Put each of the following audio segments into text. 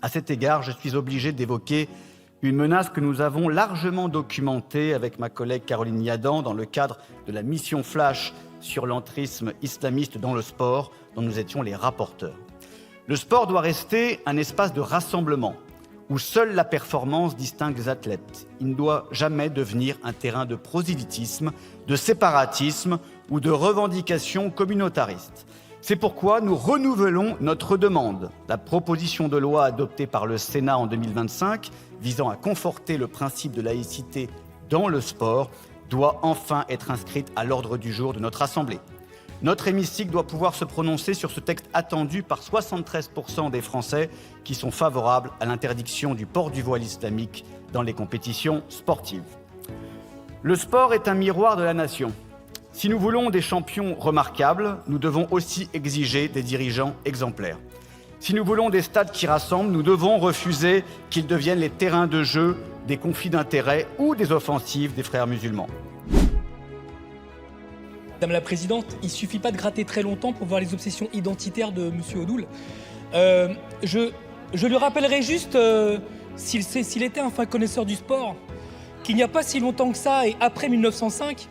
À cet égard, je suis obligé d'évoquer une menace que nous avons largement documentée avec ma collègue Caroline Yadan dans le cadre de la mission Flash sur l'entrisme islamiste dans le sport, dont nous étions les rapporteurs. Le sport doit rester un espace de rassemblement où seule la performance distingue les athlètes. Il ne doit jamais devenir un terrain de prosélytisme, de séparatisme ou de revendications communautaristes. C'est pourquoi nous renouvelons notre demande. La proposition de loi adoptée par le Sénat en 2025, visant à conforter le principe de laïcité dans le sport, doit enfin être inscrite à l'ordre du jour de notre Assemblée. Notre hémicycle doit pouvoir se prononcer sur ce texte attendu par 73% des Français qui sont favorables à l'interdiction du port du voile islamique dans les compétitions sportives. Le sport est un miroir de la nation. Si nous voulons des champions remarquables, nous devons aussi exiger des dirigeants exemplaires. Si nous voulons des stades qui rassemblent, nous devons refuser qu'ils deviennent les terrains de jeu des conflits d'intérêts ou des offensives des frères musulmans. Madame la Présidente, il ne suffit pas de gratter très longtemps pour voir les obsessions identitaires de M. Odoul. Je lui rappellerai juste, s'il était un fin connaisseur du sport, qu'il n'y a pas si longtemps que ça, et après 1905,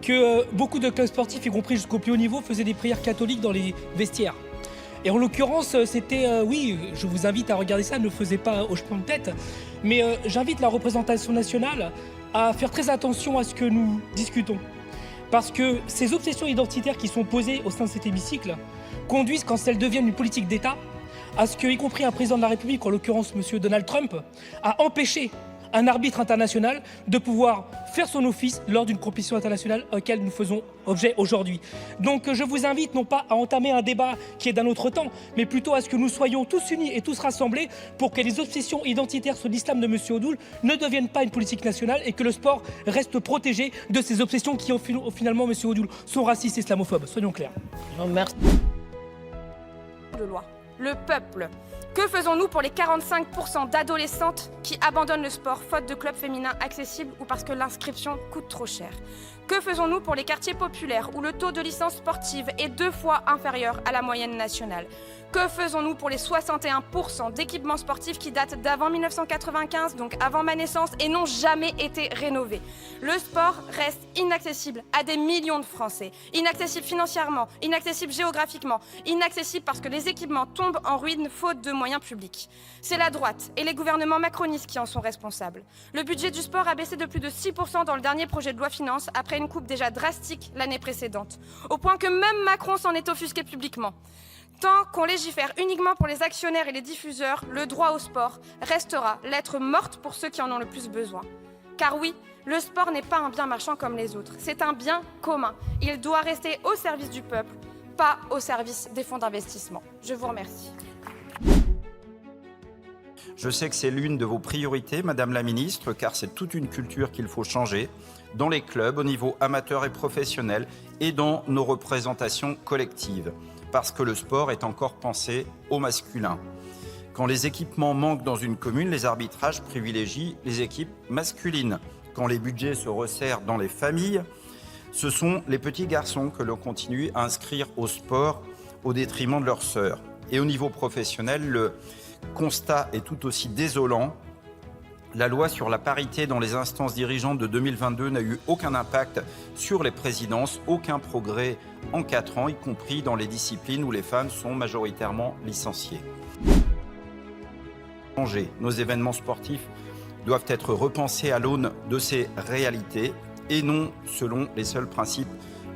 que beaucoup de clubs sportifs, y compris jusqu'au plus haut niveau, faisaient des prières catholiques dans les vestiaires. Et en l'occurrence, c'était, oui, je vous invite à regarder ça, ne le faisais pas hochement de tête, mais j'invite la représentation nationale à faire très attention à ce que nous discutons. Parce que ces obsessions identitaires qui sont posées au sein de cet hémicycle conduisent, quand elles deviennent une politique d'État, à ce que, y compris un président de la République, en l'occurrence M. Donald Trump, a empêché un arbitre international de pouvoir faire son office lors d'une compétition internationale à laquelle nous faisons objet aujourd'hui. Donc je vous invite non pas à entamer un débat qui est d'un autre temps, mais plutôt à ce que nous soyons tous unis et tous rassemblés pour que les obsessions identitaires sur l'islam de M. Odoul ne deviennent pas une politique nationale et que le sport reste protégé de ces obsessions qui, finalement, M. Odoul, sont racistes et islamophobes. Soyons clairs. Merci. De loi. Le peuple. Que faisons-nous pour les 45% d'adolescentes qui abandonnent le sport faute de clubs féminins accessibles ou parce que l'inscription coûte trop cher? Que faisons-nous pour les quartiers populaires où le taux de licence sportive est 2 fois inférieur à la moyenne nationale? Que faisons-nous pour les 61% d'équipements sportifs qui datent d'avant 1995, donc avant ma naissance, et n'ont jamais été rénovés? Le sport reste inaccessible à des millions de Français. Inaccessible financièrement, inaccessible géographiquement, inaccessible parce que les équipements tombent en ruine faute de moyens publics. C'est la droite et les gouvernements macronistes qui en sont responsables. Le budget du sport a baissé de plus de 6% dans le dernier projet de loi finance après une coupe déjà drastique l'année précédente, au point que même Macron s'en est offusqué publiquement. Tant qu'on légifère uniquement pour les actionnaires et les diffuseurs, le droit au sport restera lettre morte pour ceux qui en ont le plus besoin. Car oui, le sport n'est pas un bien marchand comme les autres, c'est un bien commun. Il doit rester au service du peuple, pas au service des fonds d'investissement. Je vous remercie. Je sais que c'est l'une de vos priorités, Madame la Ministre, car c'est toute une culture qu'il faut changer dans les clubs, au niveau amateur et professionnel, et dans nos représentations collectives. Parce que le sport est encore pensé au masculin. Quand les équipements manquent dans une commune, les arbitrages privilégient les équipes masculines. Quand les budgets se resserrent dans les familles, ce sont les petits garçons que l'on continue à inscrire au sport au détriment de leurs sœurs. Et au niveau professionnel, le constat est tout aussi désolant. La loi sur la parité dans les instances dirigeantes de 2022 n'a eu aucun impact sur les présidences, aucun progrès en 4 ans, y compris dans les disciplines où les femmes sont majoritairement licenciées. Nos événements sportifs doivent être repensés à l'aune de ces réalités et non selon les seuls principes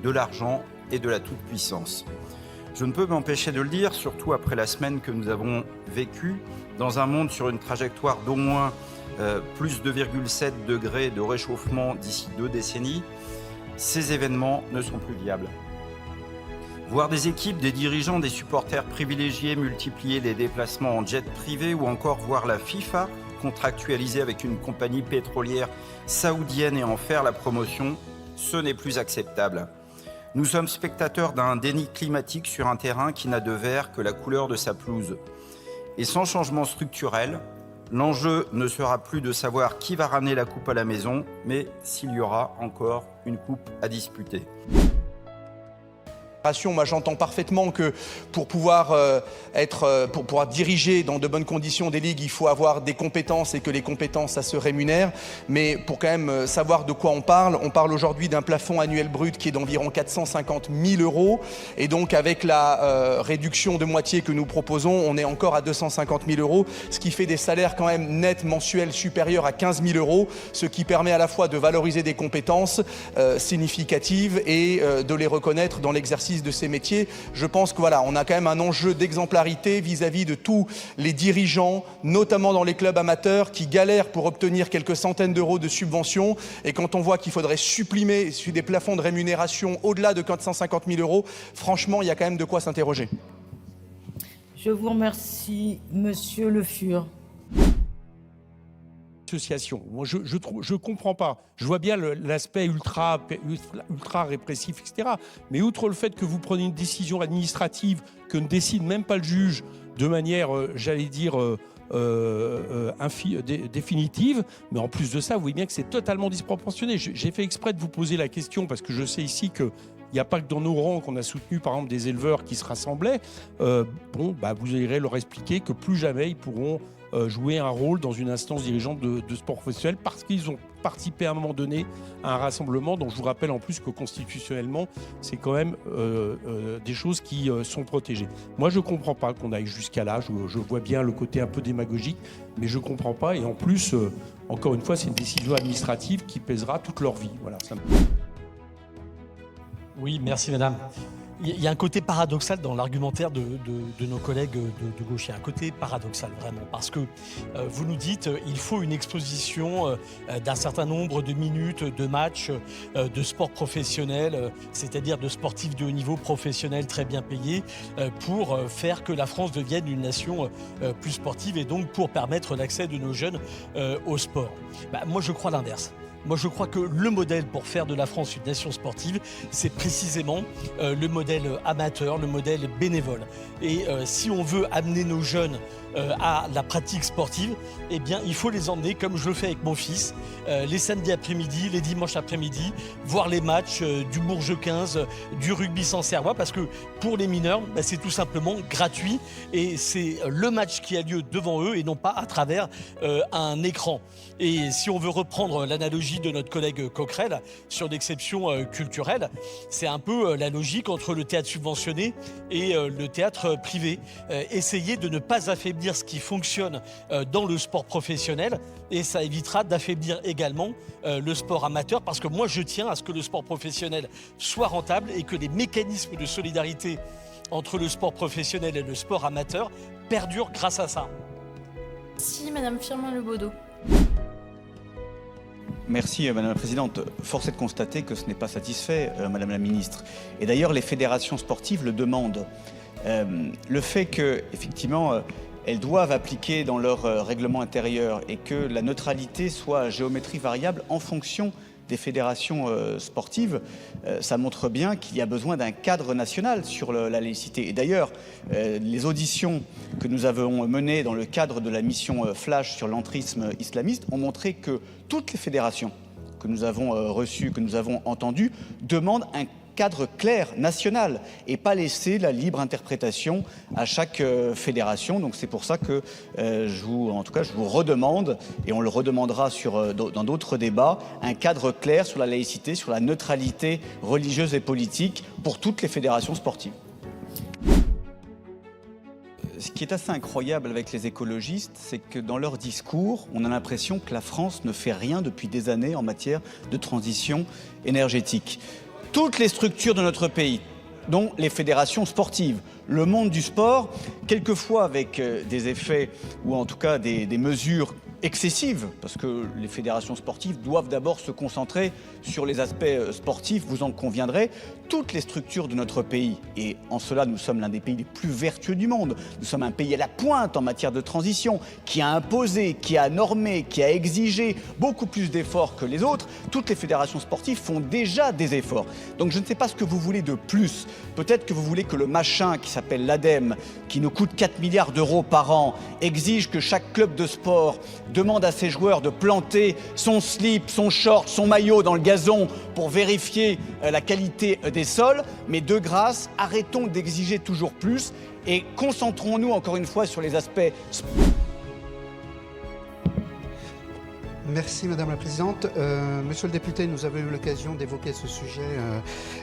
de l'argent et de la toute-puissance. Je ne peux m'empêcher de le dire, surtout après la semaine que nous avons vécue, dans un monde sur une trajectoire d'au moins plus 2,7 degrés de réchauffement d'ici 2 décennies, ces événements ne sont plus viables. Voir des équipes, des dirigeants, des supporters privilégiés multiplier les déplacements en jet privé ou encore voir la FIFA contractualiser avec une compagnie pétrolière saoudienne et en faire la promotion, ce n'est plus acceptable. Nous sommes spectateurs d'un déni climatique sur un terrain qui n'a de vert que la couleur de sa pelouse. Et sans changement structurel, l'enjeu ne sera plus de savoir qui va ramener la coupe à la maison, mais s'il y aura encore une coupe à disputer. Moi, j'entends parfaitement que pour pouvoir pour pouvoir diriger dans de bonnes conditions des ligues, il faut avoir des compétences et que les compétences, ça se rémunère. Mais pour quand même savoir de quoi on parle aujourd'hui d'un plafond annuel brut qui est d'environ 450 000 €. Et donc, avec la réduction de moitié que nous proposons, on est encore à 250 000 €, ce qui fait des salaires quand même nets mensuels supérieurs à 15 000 €, ce qui permet à la fois de valoriser des compétences significatives et de les reconnaître dans l'exercice de ces métiers. Je pense que voilà, on a quand même un enjeu d'exemplarité vis-à-vis de tous les dirigeants, notamment dans les clubs amateurs, qui galèrent pour obtenir quelques centaines d'euros de subventions. Et quand on voit qu'il faudrait supprimer sur des plafonds de rémunération au-delà de 450 000 €, franchement, il y a quand même de quoi s'interroger. Je vous remercie, Monsieur Le Fur. Moi, je comprends pas. Je vois bien l'aspect ultra répressif, etc. Mais outre le fait que vous prenez une décision administrative que ne décide même pas le juge de manière, définitive, mais en plus de ça, vous voyez bien que c'est totalement disproportionné. J'ai fait exprès de vous poser la question parce que je sais ici que il n'y a pas que dans nos rangs qu'on a soutenu, par exemple, des éleveurs qui se rassemblaient. Vous irez leur expliquer que plus jamais ils pourront jouer un rôle dans une instance dirigeante de sport professionnel parce qu'ils ont participé à un moment donné à un rassemblement dont je vous rappelle en plus que constitutionnellement, c'est quand même des choses qui sont protégées. Moi, je ne comprends pas qu'on aille jusqu'à là. Je vois bien le côté un peu démagogique, mais je ne comprends pas. Et en plus, encore une fois, c'est une décision administrative qui pèsera toute leur vie. Voilà, ça me... Oui, merci madame. Il y a un côté paradoxal dans l'argumentaire de nos collègues de gauche. Il y a un côté paradoxal vraiment parce que vous nous dites il faut une exposition d'un certain nombre de minutes de matchs de sport professionnel, c'est-à-dire de sportifs de haut niveau professionnels très bien payés pour faire que la France devienne une nation plus sportive et donc pour permettre l'accès de nos jeunes au sport. Moi je crois l'inverse. Moi, je crois que le modèle pour faire de la France une nation sportive, c'est précisément le modèle amateur, le modèle bénévole. Et si on veut amener nos jeunes à la pratique sportive, eh bien, il faut les emmener, comme je le fais avec mon fils, les samedis après-midi, les dimanches après-midi, voir les matchs du Bourges 15, du rugby Sancerrois, parce que pour les mineurs, c'est tout simplement gratuit et c'est le match qui a lieu devant eux et non pas à travers un écran. Et si on veut reprendre l'analogie de notre collègue Coquerel sur l'exception culturelle, c'est un peu la logique entre le théâtre subventionné et le théâtre privé. Essayer de ne pas affaiblir ce qui fonctionne dans le sport professionnel et ça évitera d'affaiblir également le sport amateur parce que moi je tiens à ce que le sport professionnel soit rentable et que les mécanismes de solidarité entre le sport professionnel et le sport amateur perdurent grâce à ça. Merci Madame Firmin-Lebaudot. Merci Madame la Présidente. Force est de constater que ce n'est pas satisfait, Madame la Ministre. Et d'ailleurs, les fédérations sportives le demandent. Le fait qu'effectivement, elles doivent appliquer dans leur règlement intérieur et que la neutralité soit à géométrie variable en fonction des fédérations sportives, ça montre bien qu'il y a besoin d'un cadre national sur la laïcité. Et d'ailleurs, les auditions que nous avons menées dans le cadre de la mission Flash sur l'entrisme islamiste ont montré que toutes les fédérations que nous avons reçues, que nous avons entendues, demandent un cadre clair, national, et pas laisser la libre interprétation à chaque fédération. Donc c'est pour ça que je vous redemande, et on le redemandera dans d'autres débats, un cadre clair sur la laïcité, sur la neutralité religieuse et politique pour toutes les fédérations sportives. Ce qui est assez incroyable avec les écologistes, c'est que dans leur discours, on a l'impression que la France ne fait rien depuis des années en matière de transition énergétique. Toutes les structures de notre pays, dont les fédérations sportives, le monde du sport, quelquefois avec des effets ou en tout cas des mesures excessives, parce que les fédérations sportives doivent d'abord se concentrer sur les aspects sportifs, vous en conviendrez, toutes les structures de notre pays, et en cela nous sommes l'un des pays les plus vertueux du monde, nous sommes un pays à la pointe en matière de transition, qui a imposé, qui a normé, qui a exigé beaucoup plus d'efforts que les autres, toutes les fédérations sportives font déjà des efforts. Donc je ne sais pas ce que vous voulez de plus, peut-être que vous voulez que le machin qui s'appelle l'ADEME, qui nous coûte 4 milliards d'euros par an, exige que chaque club de sport demande à ses joueurs de planter son slip, son short, son maillot dans le gazon pour vérifier la qualité des sols. Mais de grâce, arrêtons d'exiger toujours plus et concentrons-nous encore une fois sur les aspects. Merci Madame la Présidente. Monsieur le député, nous avons eu l'occasion d'évoquer ce sujet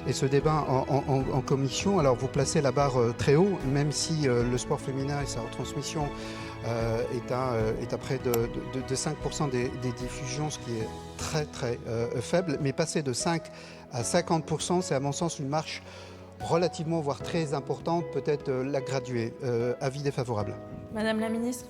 et ce débat en commission. Alors vous placez la barre très haut, même si le sport féminin et sa retransmission est à près de 5% des diffusions, ce qui est très très faible. Mais passer de 5 à 50%, c'est à mon sens une marche relativement, voire très importante, peut-être la graduer. Avis défavorable. Madame la ministre.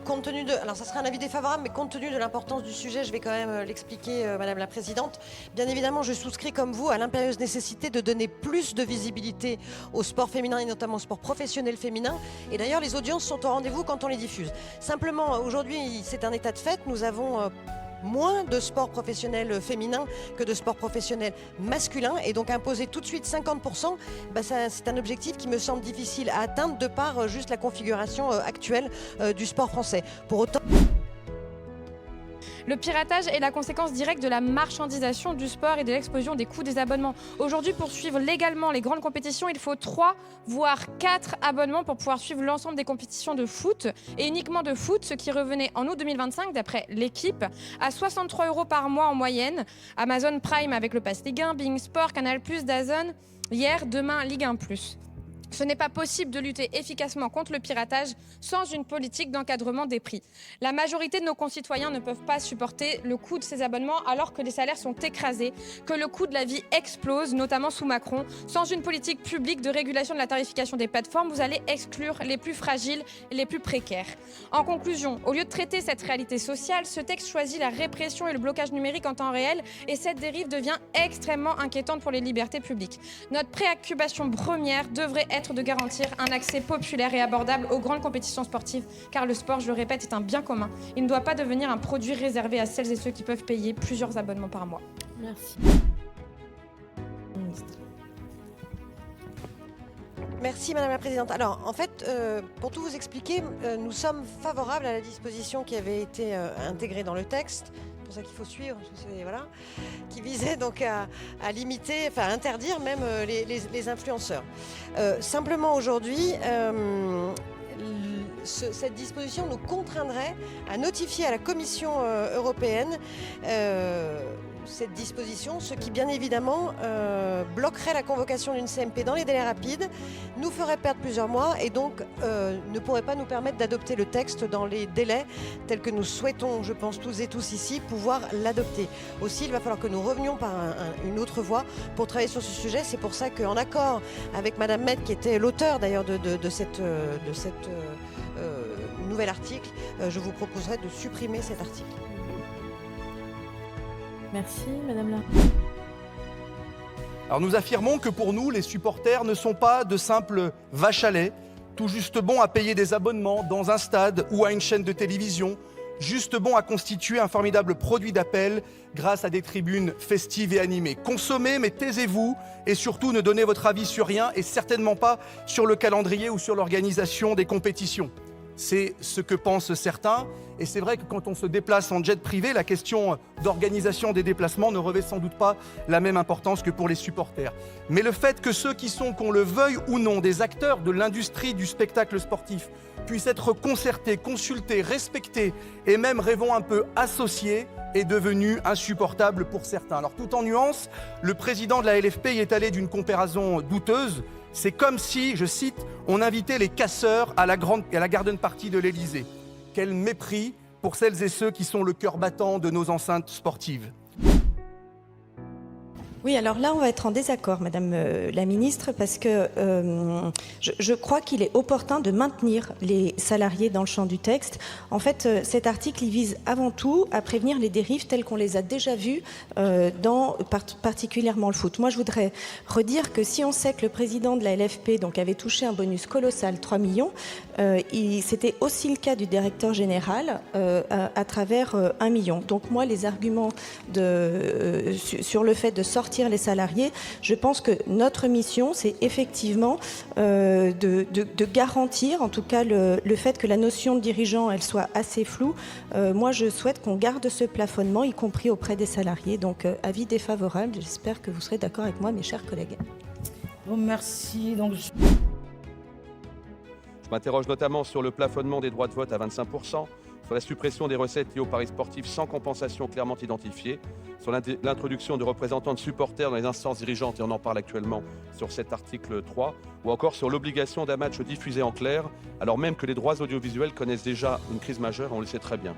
Compte tenu de, alors ça sera un avis défavorable, mais compte tenu de l'importance du sujet, je vais quand même l'expliquer, Madame la Présidente. Bien évidemment, je souscris comme vous à l'impérieuse nécessité de donner plus de visibilité au sport féminin et notamment au sport professionnel féminin. Et d'ailleurs, les audiences sont au rendez-vous quand on les diffuse. Simplement, aujourd'hui, c'est un état de fait. Nous avons moins de sport professionnel féminin que de sport professionnel masculin, et donc imposer tout de suite 50%, c'est un objectif qui me semble difficile à atteindre de par juste la configuration actuelle du sport français. Pour autant... Le piratage est la conséquence directe de la marchandisation du sport et de l'explosion des coûts des abonnements. Aujourd'hui, pour suivre légalement les grandes compétitions, il faut 3 voire 4 abonnements pour pouvoir suivre l'ensemble des compétitions de foot, et uniquement de foot, ce qui revenait en août 2025, d'après l'équipe, à 63 € par mois en moyenne. Amazon Prime avec le Pass Ligue 1, Bein Sport, Canal+, DAZN, hier, demain Ligue 1+. Ce n'est pas possible de lutter efficacement contre le piratage sans une politique d'encadrement des prix. La majorité de nos concitoyens ne peuvent pas supporter le coût de ces abonnements alors que les salaires sont écrasés, que le coût de la vie explose, notamment sous Macron. Sans une politique publique de régulation de la tarification des plateformes, vous allez exclure les plus fragiles et les plus précaires. En conclusion, au lieu de traiter cette réalité sociale, ce texte choisit la répression et le blocage numérique en temps réel, et cette dérive devient extrêmement inquiétante pour les libertés publiques. Notre préoccupation première devrait être de garantir un accès populaire et abordable aux grandes compétitions sportives, car le sport, je le répète, est un bien commun. Il ne doit pas devenir un produit réservé à celles et ceux qui peuvent payer plusieurs abonnements par mois. Merci. Merci Madame la Présidente. Alors en fait, pour tout vous expliquer, nous sommes favorables à la disposition qui avait été intégrée dans le texte. C'est pour ça qu'il faut suivre, voilà, qui visait donc à limiter, enfin à interdire même les influenceurs. Simplement aujourd'hui, cette disposition nous contraindrait à notifier à la Commission européenne cette disposition, ce qui bien évidemment bloquerait la convocation d'une CMP dans les délais rapides, nous ferait perdre plusieurs mois et donc ne pourrait pas nous permettre d'adopter le texte dans les délais tels que nous souhaitons, je pense tous et tous ici, pouvoir l'adopter. Aussi, il va falloir que nous revenions par une autre voie pour travailler sur ce sujet. C'est pour ça qu'en accord avec Madame Met, qui était l'auteur d'ailleurs de cette nouvel article, je vous proposerai de supprimer cet article. Merci, Madame la... Alors nous affirmons que pour nous, les supporters ne sont pas de simples vaches à lait, tout juste bons à payer des abonnements dans un stade ou à une chaîne de télévision, juste bons à constituer un formidable produit d'appel grâce à des tribunes festives et animées. Consommez, mais taisez-vous et surtout ne donnez votre avis sur rien et certainement pas sur le calendrier ou sur l'organisation des compétitions. C'est ce que pensent certains, et c'est vrai que quand on se déplace en jet privé, la question d'organisation des déplacements ne revêt sans doute pas la même importance que pour les supporters. Mais le fait que ceux qui sont, qu'on le veuille ou non, des acteurs de l'industrie du spectacle sportif puissent être concertés, consultés, respectés et même, rêvons un peu, associés, est devenu insupportable pour certains. Alors tout en nuance, le président de la LFP y est allé d'une comparaison douteuse. C'est comme si, je cite, on invitait les casseurs à la garden party de l'Élysée. Quel mépris pour celles et ceux qui sont le cœur battant de nos enceintes sportives. Oui, alors là, on va être en désaccord, Madame la Ministre, parce que je crois qu'il est opportun de maintenir les salariés dans le champ du texte. En fait, cet article, il vise avant tout à prévenir les dérives telles qu'on les a déjà vues dans particulièrement le foot. Moi, je voudrais redire que si on sait que le président de la LFP donc, avait touché un bonus colossal, 3 millions, c'était aussi le cas du directeur général à travers 1 million. Donc moi, les arguments sur le fait de sortir avertir les salariés. Je pense que notre mission, c'est effectivement de garantir, en tout cas, le fait que la notion de dirigeant, elle soit assez floue. Moi, je souhaite qu'on garde ce plafonnement, y compris auprès des salariés. Donc, avis défavorable. J'espère que vous serez d'accord avec moi, mes chers collègues. Bon, merci. Donc, Je m'interroge notamment sur le plafonnement des droits de vote à 25%, sur la suppression des recettes liées aux paris sportifs sans compensation clairement identifiée, sur l'introduction de représentants de supporters dans les instances dirigeantes, et on en parle actuellement sur cet article 3, ou encore sur l'obligation d'un match diffusé en clair, alors même que les droits audiovisuels connaissent déjà une crise majeure, on le sait très bien.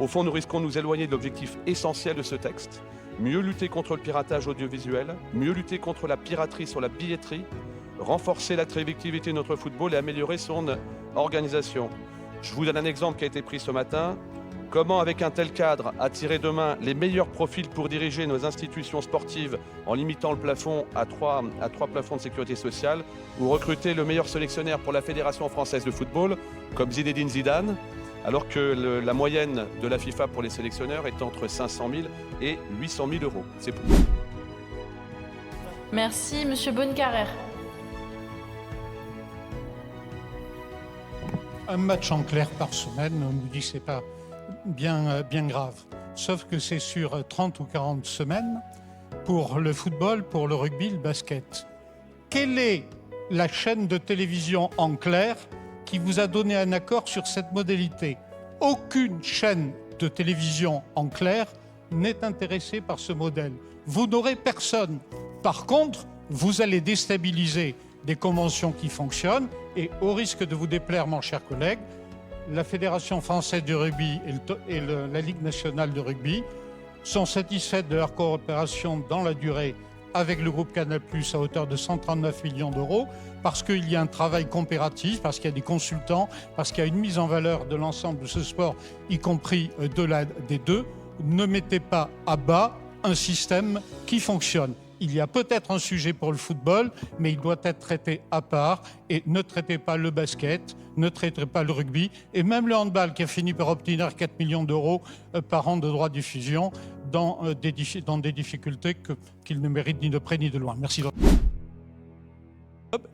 Au fond, nous risquons de nous éloigner de l'objectif essentiel de ce texte, mieux lutter contre le piratage audiovisuel, mieux lutter contre la piraterie sur la billetterie, renforcer l'attractivité de notre football et améliorer son organisation. Je vous donne un exemple qui a été pris ce matin. Comment, avec un tel cadre, attirer demain les meilleurs profils pour diriger nos institutions sportives en limitant le plafond à trois plafonds de sécurité sociale, ou recruter le meilleur sélectionneur pour la Fédération française de football, comme Zinedine Zidane, alors que la moyenne de la FIFA pour les sélectionneurs est entre 500 000 et 800 000 euros. C'est pour... Merci, Monsieur Bonnecarrère. Un match en clair par semaine, on nous dit que ce n'est pas bien grave. Sauf que c'est sur 30 ou 40 semaines pour le football, pour le rugby, le basket. Quelle est la chaîne de télévision en clair qui vous a donné un accord sur cette modalité? Aucune chaîne de télévision en clair n'est intéressée par ce modèle. Vous n'aurez personne. Par contre, vous allez déstabiliser des conventions qui fonctionnent et, au risque de vous déplaire, mon cher collègue, la Fédération française de rugby et la Ligue nationale de rugby sont satisfaites de leur coopération dans la durée avec le groupe Canal+, à hauteur de 139 millions d'euros, parce qu'il y a un travail comparatif, parce qu'il y a des consultants, parce qu'il y a une mise en valeur de l'ensemble de ce sport, y compris des deux. Ne mettez pas à bas un système qui fonctionne. Il y a peut-être un sujet pour le football, mais il doit être traité à part. Et ne traitez pas le basket, ne traitez pas le rugby, et même le handball qui a fini par obtenir 4 millions d'euros par an de droits de diffusion dans des difficultés qu'il ne mérite ni de près ni de loin. Merci.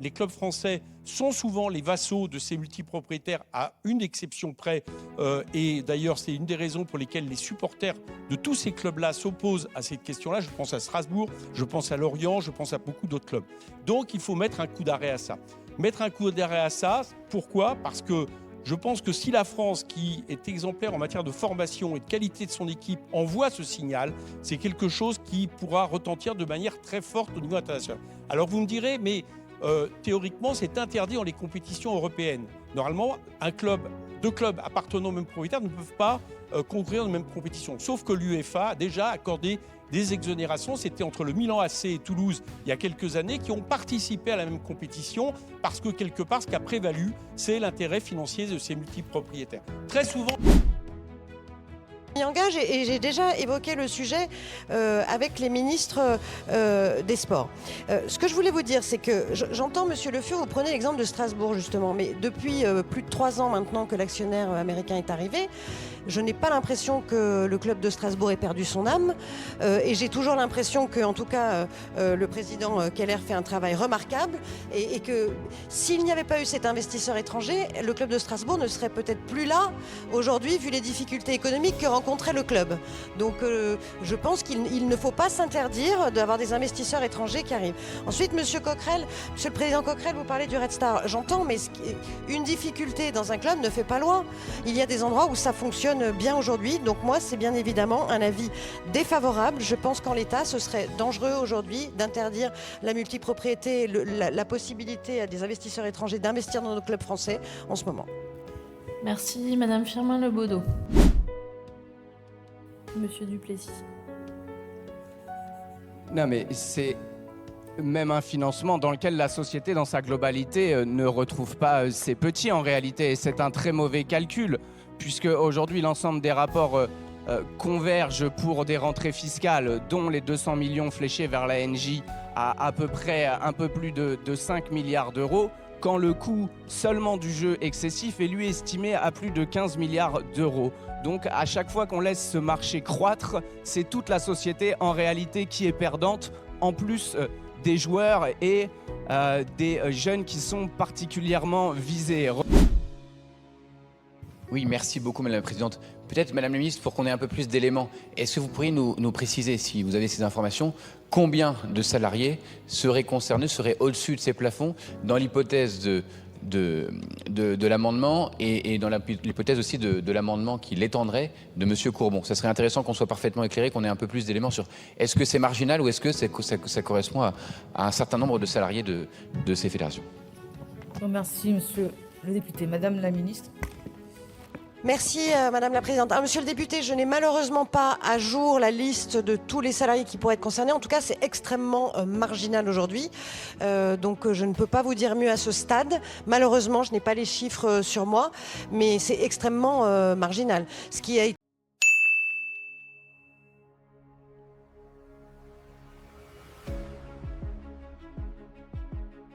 Les clubs français sont souvent les vassaux de ces multipropriétaires, à une exception près. Et d'ailleurs, c'est une des raisons pour lesquelles les supporters de tous ces clubs-là s'opposent à cette question-là. Je pense à Strasbourg, je pense à Lorient, je pense à beaucoup d'autres clubs. Donc, il faut mettre un coup d'arrêt à ça. Mettre un coup d'arrêt à ça, pourquoi? Parce que je pense que si la France, qui est exemplaire en matière de formation et de qualité de son équipe, envoie ce signal, c'est quelque chose qui pourra retentir de manière très forte au niveau international. Alors, vous me direz, mais... théoriquement, c'est interdit dans les compétitions européennes. Normalement, deux clubs appartenant au même propriétaire ne peuvent pas concourir dans la même compétition. Sauf que l'UEFA a déjà accordé des exonérations. C'était entre le Milan AC et Toulouse il y a quelques années qui ont participé à la même compétition parce que quelque part, ce qui a prévalu, c'est l'intérêt financier de ces multipropriétaires. Très souvent... Engage et j'ai déjà évoqué le sujet avec les ministres des Sports. Ce que je voulais vous dire, c'est que j'entends, Monsieur Le Fur, vous prenez l'exemple de Strasbourg justement, mais depuis plus de 3 ans maintenant que l'actionnaire américain est arrivé, je n'ai pas l'impression que le club de Strasbourg ait perdu son âme et j'ai toujours l'impression que, en tout cas, le président Keller fait un travail remarquable et que s'il n'y avait pas eu cet investisseur étranger, le club de Strasbourg ne serait peut-être plus là aujourd'hui vu les difficultés économiques que rencontrait le club. Donc je pense qu'il ne faut pas s'interdire d'avoir des investisseurs étrangers qui arrivent. Ensuite, Monsieur le Président Coquerel, vous parlez du Red Star. J'entends, mais une difficulté dans un club ne fait pas loi. Il y a des endroits où ça fonctionne bien aujourd'hui. Donc moi, c'est bien évidemment un avis défavorable. Je pense qu'en l'état, ce serait dangereux aujourd'hui d'interdire la multipropriété, la possibilité à des investisseurs étrangers d'investir dans nos clubs français en ce moment. Merci, Madame Firmin-Lebaudot. Monsieur Duplessis. Non mais c'est même un financement dans lequel la société dans sa globalité ne retrouve pas ses petits en réalité. Et c'est un très mauvais calcul puisque aujourd'hui l'ensemble des rapports convergent pour des rentrées fiscales dont les 200 millions fléchés vers la NJ à peu près un peu plus de 5 milliards d'euros, quand le coût seulement du jeu excessif est lui estimé à plus de 15 milliards d'euros. Donc à chaque fois qu'on laisse ce marché croître, c'est toute la société en réalité qui est perdante en plus des joueurs et des jeunes qui sont particulièrement visés. Oui, merci beaucoup Madame la Présidente. Peut-être Madame la Ministre, pour qu'on ait un peu plus d'éléments, est-ce que vous pourriez nous préciser, si vous avez ces informations, combien de salariés seraient concernés, seraient au-dessus de ces plafonds dans l'hypothèse de l'amendement et dans l'hypothèse aussi de l'amendement qui l'étendrait de M. Courbon? Ça serait intéressant qu'on soit parfaitement éclairé, qu'on ait un peu plus d'éléments sur est-ce que c'est marginal ou est-ce que ça correspond à un certain nombre de salariés de ces fédérations. Je vous remercie, monsieur le député. Madame la ministre. Merci Madame la Présidente. Alors, monsieur le député, je n'ai malheureusement pas à jour la liste de tous les salariés qui pourraient être concernés. En tout cas, c'est extrêmement marginal aujourd'hui. Donc je ne peux pas vous dire mieux à ce stade. Malheureusement, je n'ai pas les chiffres sur moi, mais c'est extrêmement marginal. Ce qui a été